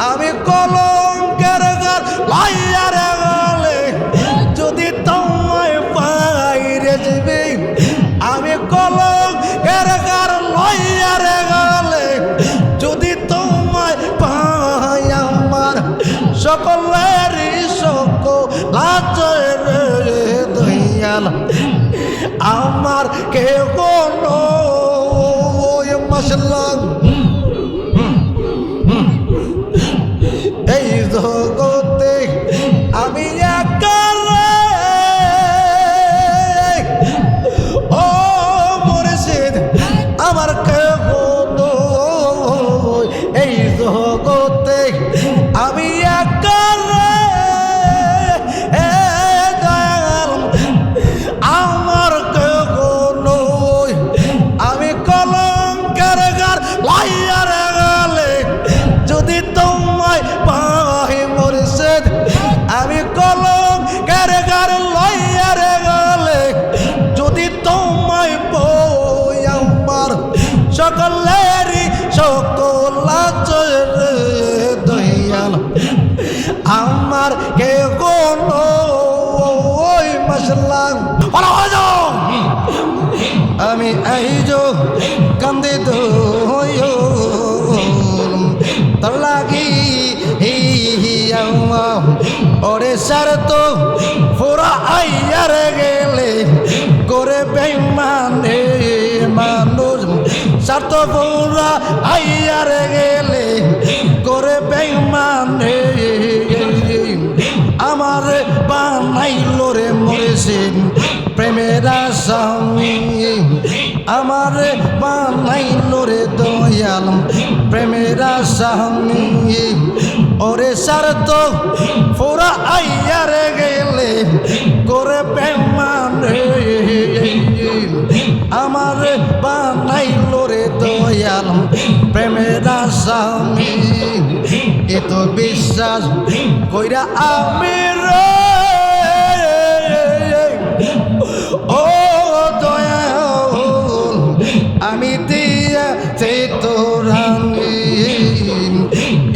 আমি কলঙ্কের ঘর লইয়া রে গেলে যদি তোমায় পাই রে যাবে আমি কলঙ্কের ঘর লইয়া রে গেলে যদি তোমায় পাই আমার সকলেরই সকল আছে রে দয়াল আমার কে কোনো মশলা এই জগতে আমি একা রে ও মুর্শিদ আমার কে কোনো এই জগতে আমি একা রে দয়াল আমার কে কোনো আমি কলঙ্কের ঘর লইয়া রে গেলে যদি তোমায় পাই মুর্শিদ আমি কলঙ্কের ঘর লইয়া রে গেলে যদি তোমায় পাই আমার সকলেরই সকল আছে রে দয়াল আমার কে কোনো ওই মশলা আমি আইজো কান্দে দোয় তোর লাগি ওরে সার তো পুরা আইয়ার গেলে করে বেইমানে মানুষ সার তো পুরা আইয়ার গেলে করে বেইমানে আমার বানাইল রে মুর্শিদ প্রেমের আসামি আমার বানাইল রে দয়াল প্রেমের আসামি ওরে সার তো পুরা আইয়ার গেলে করে বেইমানে আমার বানাইল রে দয়াল প্রেমের আসামি এত বিশ্বাস কইরা আমি রে ও দয়াল আমি দিয়া তোরানি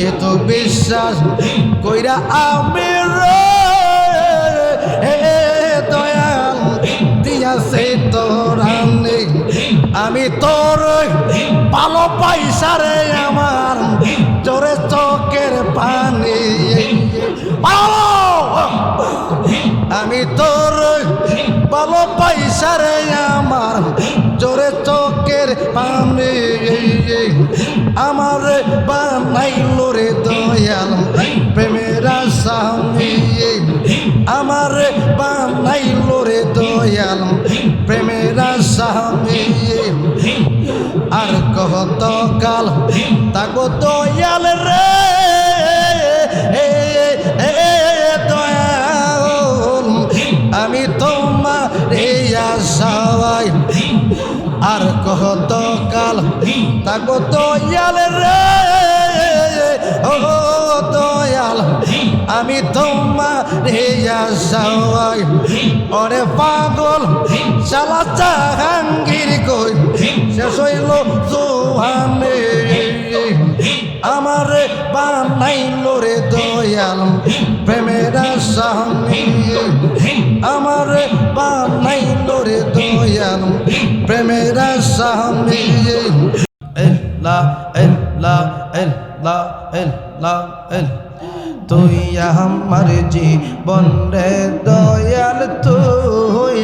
এত বিশ্বাস কইরা আমি রে দয়াল দিয়া তোরানি আমি তোর ভালো পয়সা রে আমার জোরে চোখের পানি আমি তোর ভালো পয়সা রে আমার জোরে চোখের পানি আমার বানাইল রে দয়াল প্রেমের আসামি আমার বানাইল রে দয়াল প্রেমের আসামি আর কত কাল তাকো দয়াল রে দয়াল আমি তোমার আশায় আর কত কাল তাকো দয়াল রে ও দয়াল আমি তোমার আশায় ওরে পাগল শালা জাহাঙ্গীর কই শেষ হইল জোহানে আমার বানাইল রে দয়াল প্রেমের আসামি আমার বানাইল রে দয়াল প্রেমের আসামি এল্লা এল্লা এল্লা এল্লা এল্লা তুই আমার জীবন রে দয়াল তুই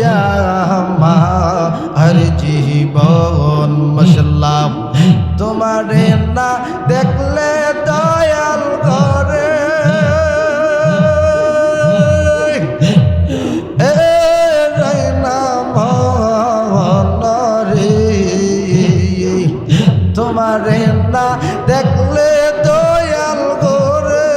আমার জীবন মশলা তোমারে না দেখলে দয়াল করে তোমারে না দেখলে দয়াল করে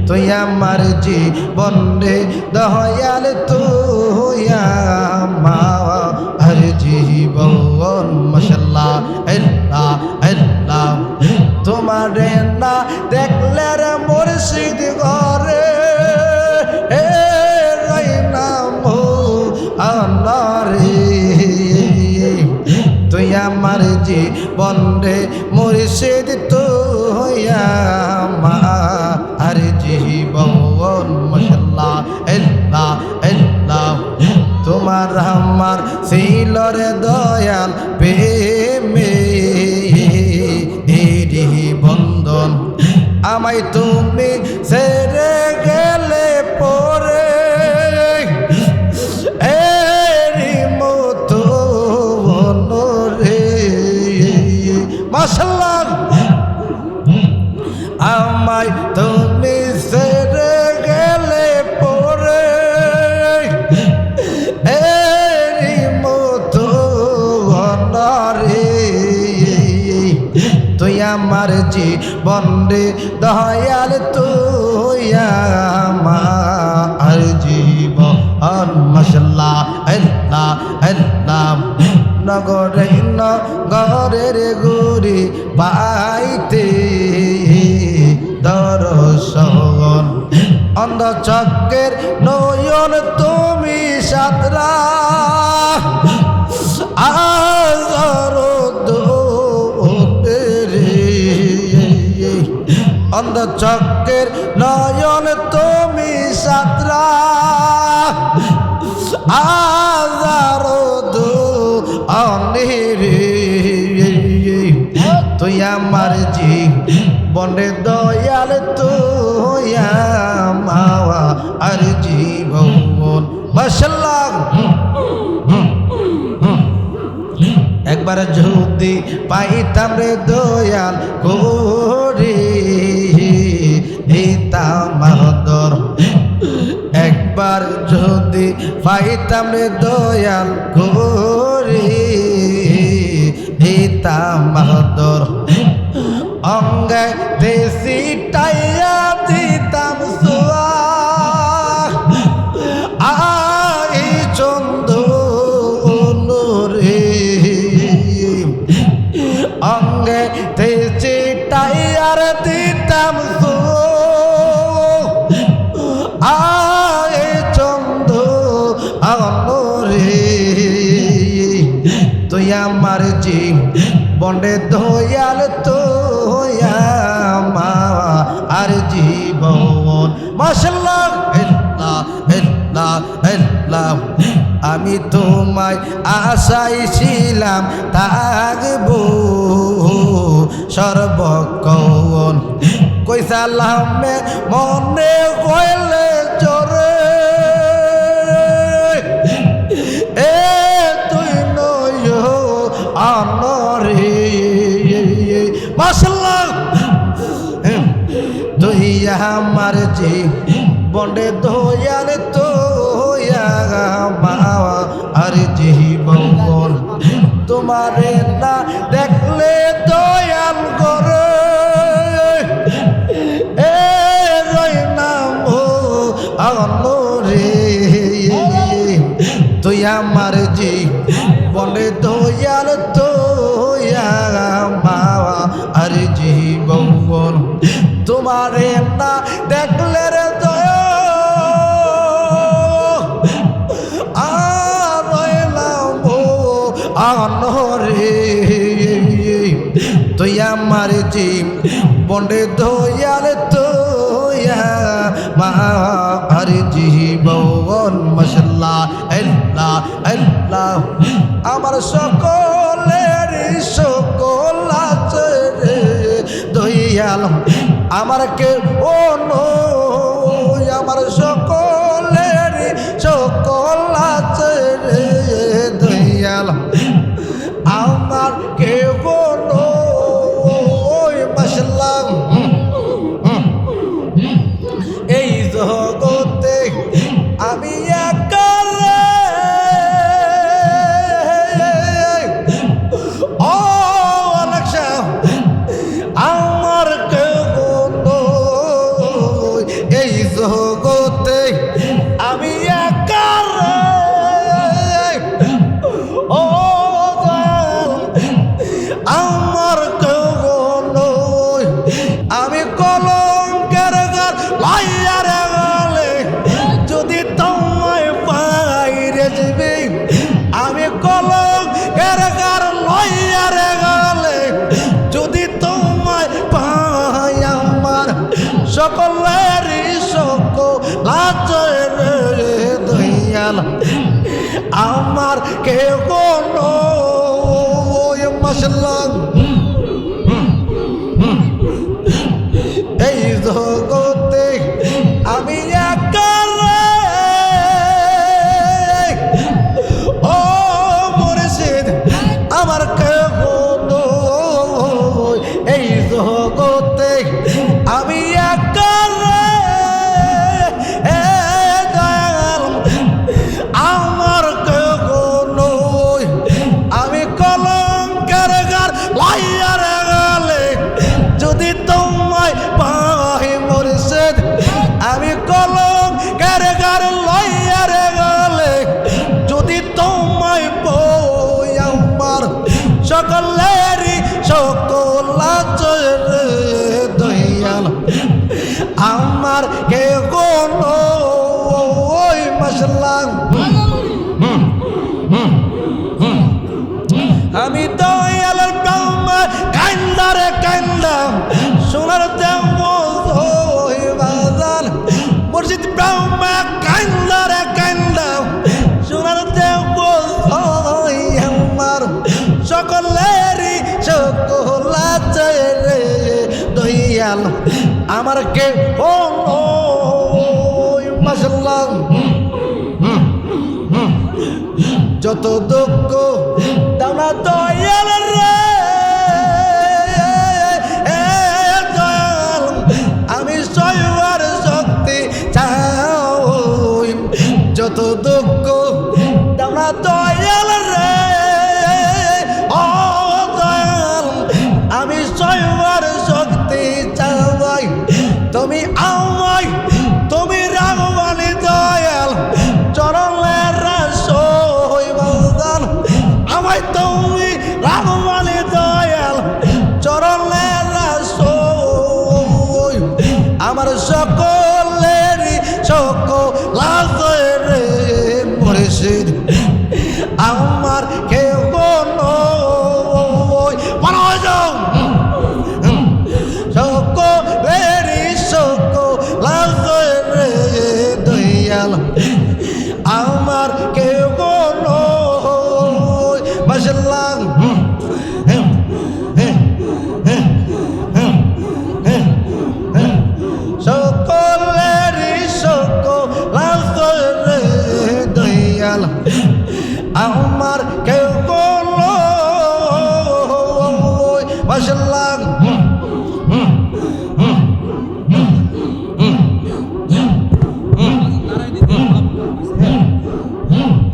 তুই আমার জীবন রে দয়াল তুই আমার জীবন মশলা আল্লাহ আল্লাহ তোমারে না দেখলে রে মুর্শিদ ঘরে রে তুই আমার জীবন রে মুর্শিদ তুই আমার জীবন মাশাআল্লাহ আল্লাহ আল্লাহ তোমার আমার ছিল রে দয়াল প্রেমে বন্ধন আমায় তুমি ছেড়ে গেলে পরে এরি মতো রে মাশাআল্লাহ আমায় তুমি ছেড়ে গেলে পরে এরি মতো রে তুই আমার জীবন রে দয়াল তুই আমার জীবন মাশাআল্লাহ আল্লাহ আল্লাহ নগরে নগরের গুরি পাইতে দর্শন অন্ধ চক্রের নয়ন তুমি সাতরা অন্ধ চক্রের নয়ন তুমি সাতরা আজারো দো অনিরে তুই আমার জীবনে দয়াল তুই আমার জীবন মাশাআল্লাহ একবার যদি পাইতাম রে দয়াল করে মাহদর একবার যদি পাইতাম রে দয়াল করে মাহদর অঙ্গে দেশি টাইয়া দিতাম সোয়া আই চন্দ রে অঙ্গে দেশি টাইয়ার দিতাম আয় চন্দ রে তুই আমার জীবনে দয়াল তুই আমার জীবন মাশাআল্লাহ আল্লাহ আল্লাহ আল্লাহ আমি তোমায় আশায় ছিলাম থাকবো সর্বক্ষণ কই সালামে মনে হইলে জোরে এ তুই নয় আনরে মাশাআল্লাহ তুই আমার জীবনে দয়াল তুই আমার জীবন তোমারে না দেখলে দয়াল করে তুই আমার জীবনে দয়াল তুই আমার জীবন তোমারে না দেখলে রে রে তুই আমার জীবনে দয়াল তুই আমার জীবন মাশাআল্লাহ আল্লাহ আল্লাহ আমার সকলের সকল আছে রে দয়াল আমার কে ও নয় আমার সকলের সকল আছে রে দয়াল আমার কে বলো মাশাআল্লাহ এই জগতে আমি একা ও আলাক্সা আমার কে বলো আমার কেউ কোনো মাশাআল্লাহ এই জগতে আমি একা রে ও মুর্শিদ আমার কেউ কোনো এই জগতে আমি একা রে দয়াল আমার কেউ কোনো আমি কলঙ্কের গার লাইয়ার গালে যদি তোমায় পাই মুর্শিদ আমি কলঙ্কের গার লাইয়ার গালে যদি তোমায় পাই আমার সকলেরই সকল আছে রে দয়াল আমার কে কোনো ওই মশলা আমি দয়ালের ব্রহ্ম কান্দারে কান্দা সোনার দেব ওই বাজান মুর্শিদ ব্রহ্ম কান্দারে কান্দা সোনার দেব ওই আমার সকলেরই সকল আছে রে দয়াল আমার কে ওই মাশাআল্লাহ যত দুঃখ দানা দয়াল রে দয়াল আমি সইবার শক্তি চাই যত দুঃখ দানা দয়াল রে ও দয়াল আমি সইবার শক্তি চাই তুমি আমায় তুমি রাগবানি দয়াল চরণের রাসই বাজান আমায় তুমি রাগবানি দয়াল চরণের রাসই আমার সকলেরই সকল আছে রে মুর্শিদ আমার কেউ কোনো পরাজয় সকলেরই সকল আছে রে দয়াল আমার কেউ কোনো মাশাআল্লাহ সকলেরই সকল আছে রে দয়াল আমার কেউ কোনো মাশাআল্লাহ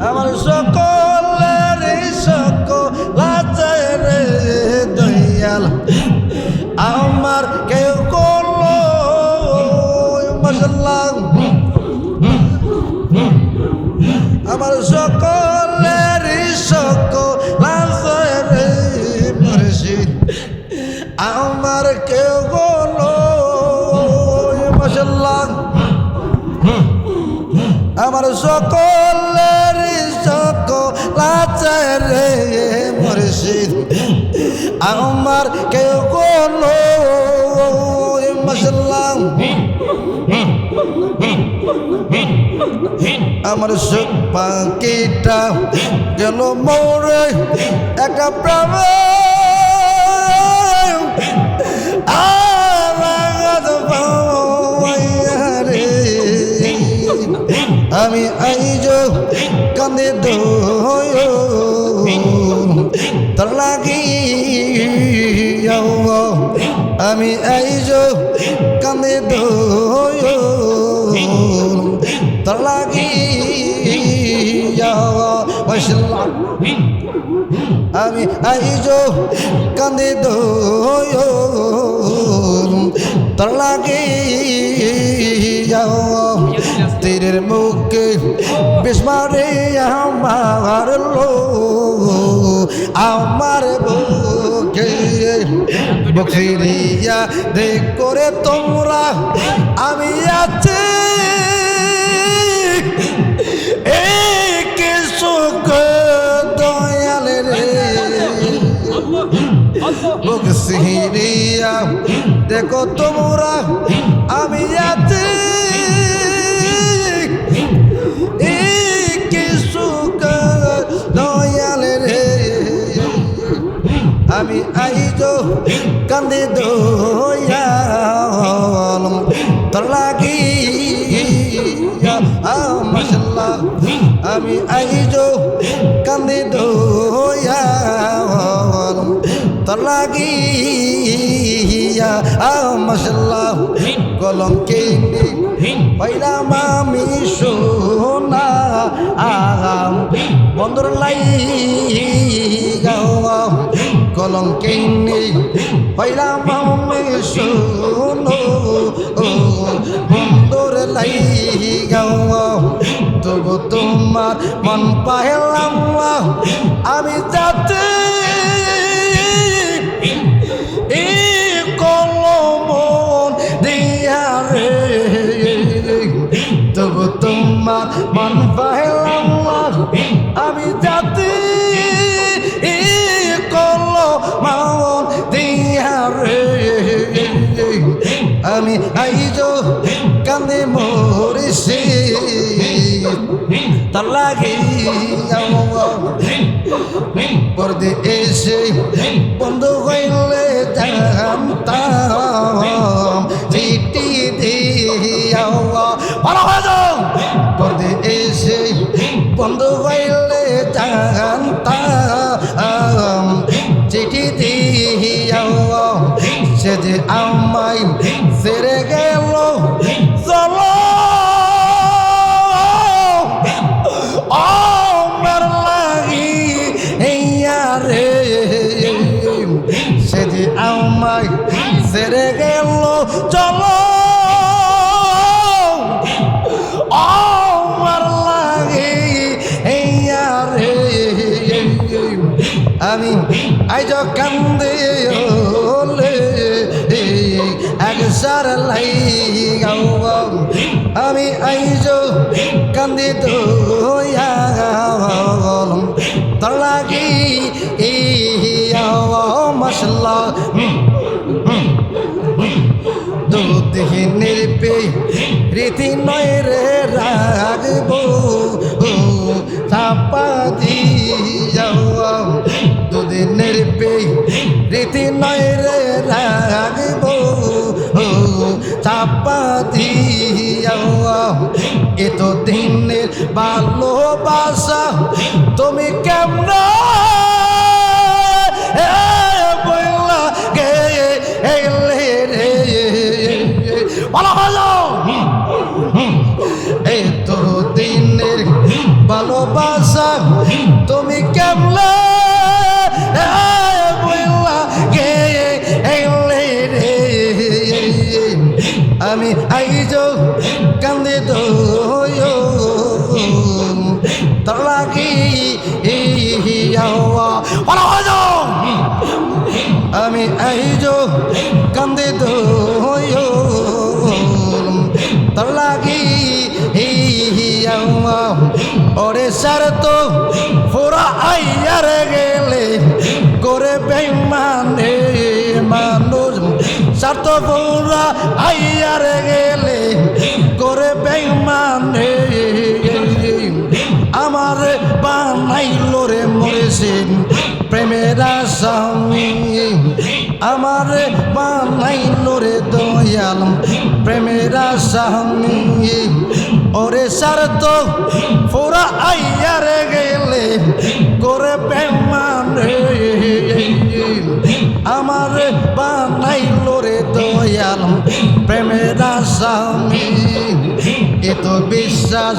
আমার সকলেরই সকল আছে রে দয়াল আমার কেউ কোনো মাশাআল্লাহ আমার সকলেরই সকল আছে রে মুর্শিদ আমার কেউ কোনো মাশাআল্লাহ আমার সকলেরই সকল আছে রে মুর্শিদ আমার কেউ কোনো মাশাআল্লাহ আমার সুখ পাখিটা গেল মোরে একা প্রাণে আমি আইজ কান্দে তোর লাগি আমি আইজ কান্দে তোর লাগি আমি আইজ কান্দে তোর লাগি তীরের মুখে বিস্মারে আমার লো আমার বুকে বকরিয়া দেখ করে তোমরা আমি আছি কে সুখ দয়াল রে বকরিয়া দেখো তোমরা আমি আছি কি সুখ আইজো কান্দে দয়াল তোর লাগিয়া মাশাআল্লাহ আমি আইজো কান্দে দয়াল তোর লাগিয়া মাশাআল্লাহ কলঙ্কে পাইলাম আমি সোনা বন্দর লাই গাওয়া কলঙ্কে পাইলাম আমি সোনো বন্দর লাই গাওয়া তবু তোমার মন পাইলাম আমি যাতে কলমন দিয়া রে তবু তোমার মন পাইলাম আমি যাতে কলমন দিয়া রে আমি আইজো কান্দে মরিছি তার লাগিয়া পর্দে এসে বন্ধ হইলে জানতাম চিঠি দিয়া ভালো হয়ে যাও পর্দে এসে বন্ধ হইলে জানতাম চিঠি দিয়া সে যে আমায় ছেড়ে গেল চলো আমার লাগি রে সে যে আমায় ছেড়ে গেল চলো আমার লাগি রে আমি আইজ কান্দে একসার লাই গাও আমি আইজ কান্দি দয়াল তোর লাগি মশলা দুদিনের পে রীতি নয় রে রাগবো চাপা দিয়া দুদিনের পে রীতি নয় রে রাগবো চাপা দিয়া এত দিনের ভালোবাসা তুমি কেমন বইলা গে এলে রে ভালো ভালো এত দিনের ভালোবাসা তুমি কেমন বইলা গে এলে রে আমি আইজো কান্দে তোর লাগি আমি আইজো কান্দে তোর লাগি ওরে সার তো ফোরা আইয়ার গেলে করে বেমানে মানুষ সার তো ফোরা আইয়ার গেলে করে বেমানে আমার বানাইল রে মরেছেন প্রেমের আসামি আমার বানাইল রে দয়াল প্রেমের আসামি ওরে সার তো ফোরা আইয়ার গেলে করে বেমানে আমার বানাইল রে দয়াল প্রেমের আসামি এত বিশ্বাস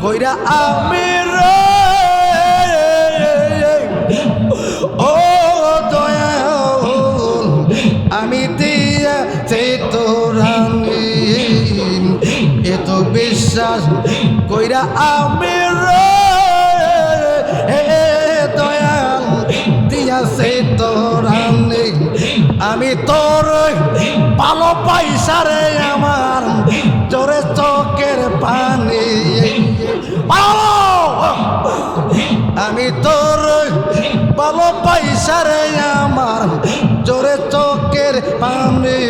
কইরা আমি রে ও দয়াল আমি দিয়া সে তোরানি এত বিশ্বাস কইরা আমি রে দয়াল দিয়া সে তোরানি আমি তোর ভালো পাইসারে আমার জোরে চোখের পানি আমি তোর ভালো পাইসারে আমার জোরে চোখের পানি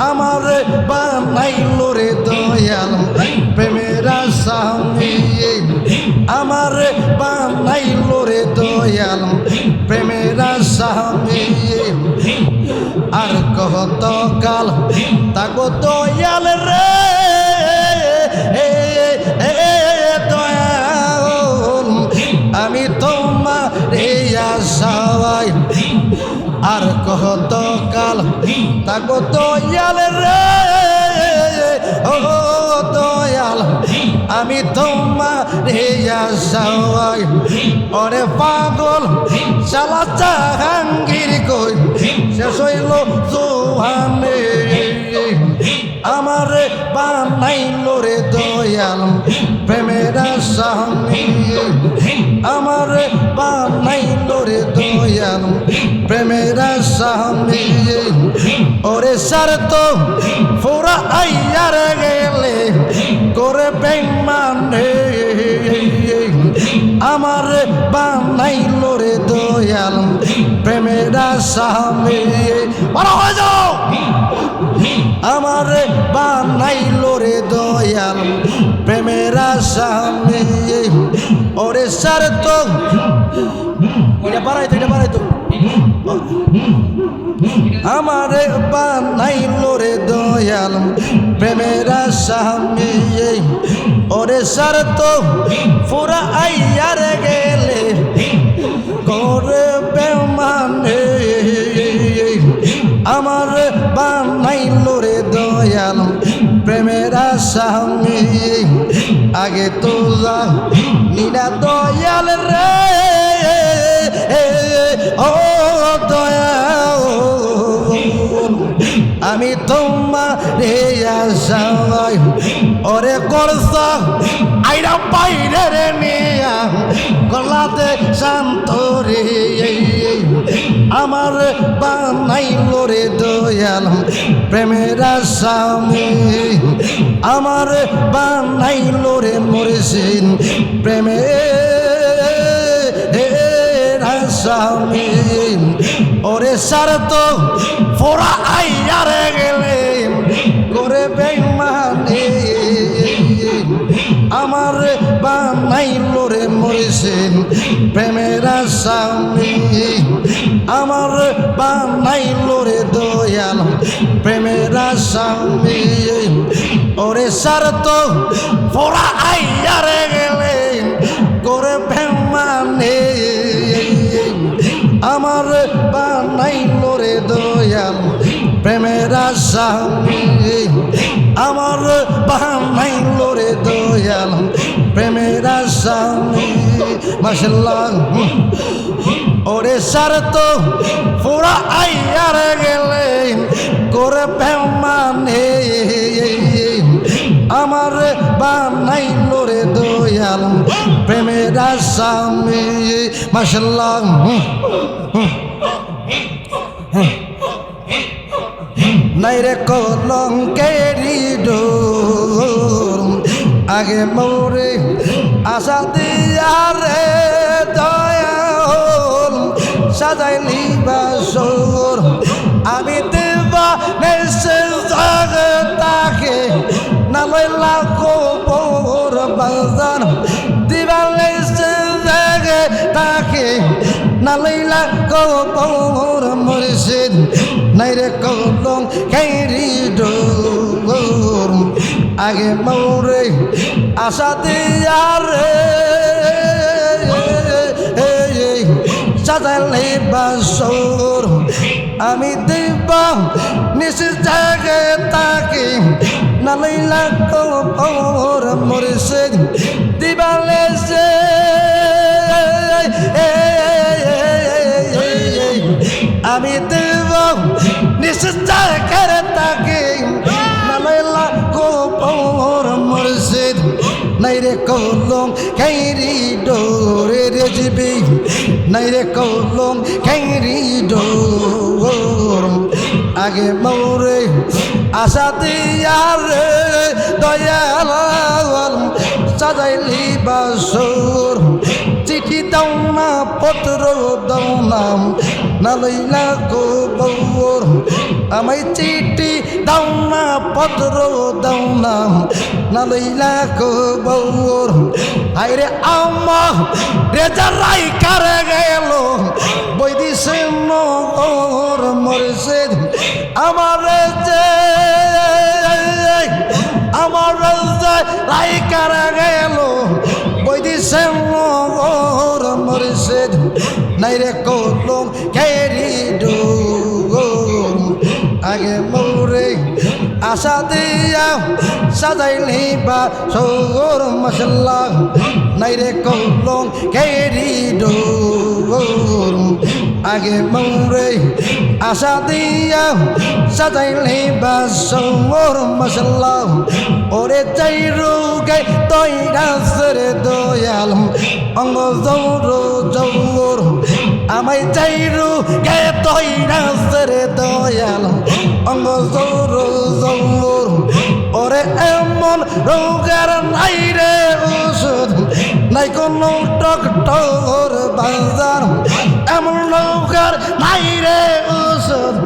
আমার বানাইল রে দয়াল প্রেমের আসামি আমার বানাইল রে দয়াল প্রেমের আশা কত কাল তাকো দয়াল রে দয়াল আমি তোমার আশায় আর কত কাল তাকো দয়াল রে ও দয়াল আমি তোমার আশায় ওরে পাগল শালা জাহাঙ্গীর কই শেষ হইল জোহানে আমারে বানাইল রে দয়াল প্রেমের আসামি আমারে বানাইল রে দয়াল প্রেমের আসামি ওরে সার তো ফোরা আইয়ার গেলে করে বেঈমানে আমারে বানাইল রে দয়াল প্রেমের আসামি বড় হয়ে যাও আমারে বানাইল রে দয়াল প্রেমের আসামি ওরে সার তো এটা বাড়াইতো আমারে বানাইল রে দয়াল প্রেমের আসামি ওরে সার তো পুরা আইয়ার গেলে করে বেঈমানে আমার বানাইল রে দয়াল প্রেমের আসামি আগে তো যা নীলা দয়াল রে ও দয়াল আমি তোমার আশায় ওরে করছ আইরা বাইরে রে নিয়া গলাতে শান্ত রে আমার বানাইল রে দয়াল প্রেমের আসামি আমার বানাইল রে মুর্শিদ প্রেমের আসামি ওরে সার তো ফোরা আইয়ার গেলে করে বেঈমানি আমার বানাইল রে মুর্শিদ প্রেমের আসামি আমার বানাইল রে দয়াল প্রেমের আসামি ওরে সার তো ফোরা আইয়ার গেলে করে বেঈমানি আমার বানাইল রে দয়াল প্রেমের আসামি আমার বানাইল রে দয়াল প্রেমের আসামি মাশাআল্লাহ ওরে সার তো পুরা আইয়ার গেলে করে বেঈমানি আমার বানাইল রে দয়াল প্রেমের আসামি মাশাআল্লাহ নাই রে কলঙ্কেরি ডোর আগে মোরে আশা দিয়া রে দয়াল সাজাইলি বাসর আমি দেবা নেসে তাকে না লইলা কবর বাজার দিবা নেসে তাকে না লইলা কবর মুর্শিদ নাই রে কলং খেরি ডোর আগে মোরে আশা দিয়া রে সাজাইলে বাসর আমি দেবা নিশে জাগে তাকে না লইলা কবর মুর্শিদ দিবালে সে আমি দেব নিশে জাগে তাকে না লইলা কবর মুর্শিদ নাই রে কলম খেরি ডোরে রে জিবি নাই রে কলম খেরি ডোর আগে মোরে আশা দিয়া রে দয়াল সাজাইলি বাসর চিঠি দাও না পত্র দাও না না লইলা কবর আমায় চিঠি দাও না পত্র দাও না না লইলা কবর আইরে আমা রেজা রাই কারে গেল বৈদিশে নগর মুর্শিদ আমার যে আমার যে রাইকার গেল বৈদিশে মোর মরিষেদ নাই রে কলম কেরি ডুম আগে মোরে আশা দিয়া সাজাইলি বা সৌর মশলা নাই রে কলম কেরি ডুম আগে মোরে আশা দিয়া সাজাইলি বা সৌর মশলা ওরে চাই রোগে তৈরাসের দয়াল অঙ্গ জৌর জৌর আমায় চাই রোগে তৈরাসের দয়াল অঙ্গ জৌর জৌর ওরে এমন রোগের নাই রে ওষুধ নাই কোনো ডক্টর বাজার এমন রোগের নাই রে ওষুধ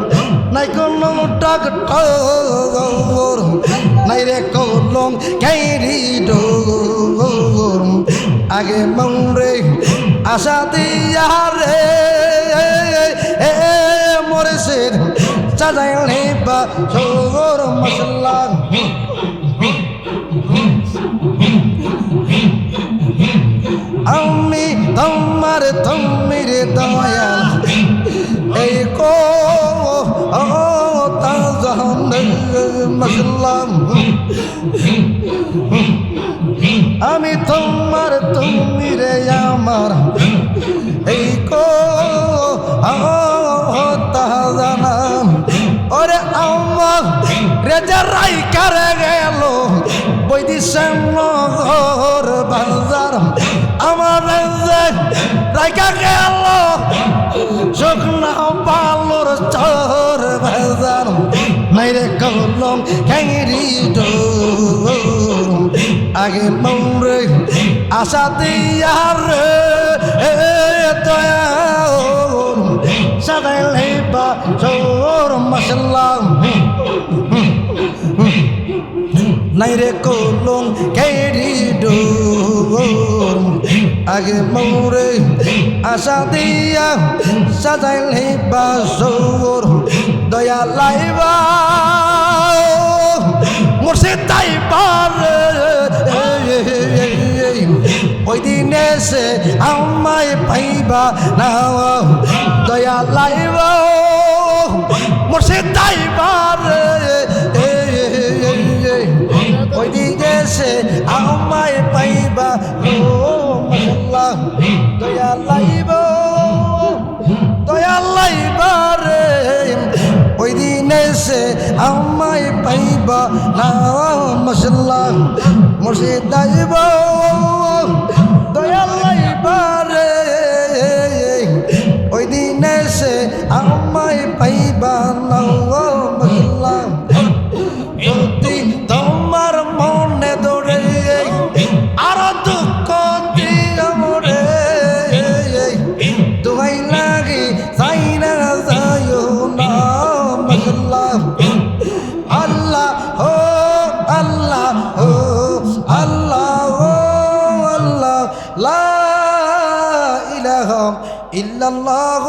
নাই কোনো ডক্টর নাই রে কলম কেরি ডোর আগে মৌরে আশা দিয়া রে মরেছেন সাজাইলে বা সৌর মশলা আমি তোমার তুমি রে দয়াল এই কো মশলাম আমি তোমার তুমি রে আমার এই কো জানাম ওরে আমার রেজা রাই কারে গেল বৈদিশে মোর বাজার আমার রাইকা গেল শুকনা পালোর চর বাজার মাইরে কলম ক্যাঙ্গি ডোর আগে মৌরে আশা দিয়ার দয়া সাদাইলে বা সৌর মশলা নাই রে কলম কেরি ডোর আগে মৌরে আশা দিয়া সাজাইলে বা সৌর দয়া লাইবা মোরসে তাই পার ওই দিনে সে আমায় পাইবা না দয়া লাইবা মোরসে তাই পার ওই দিনে সে আমায় পাইবা ও মশলা দয়া লাইবা রে ওই দিনে সে আমায় পাইবা না মশলা মোরসে দাইব দয়া লাইবা রে ওই দিনে সে আমায় পাইবা না মশলা যদি তোমার মনে ধরে আর দুঃখ দিও রে তোমায় লাগে যাই না যাইও না মশলা আল্লাহ হো আল্লাহ হো আল্লাহ হো আল্লাহ লা ইলাহা ইল্লাল্লাহ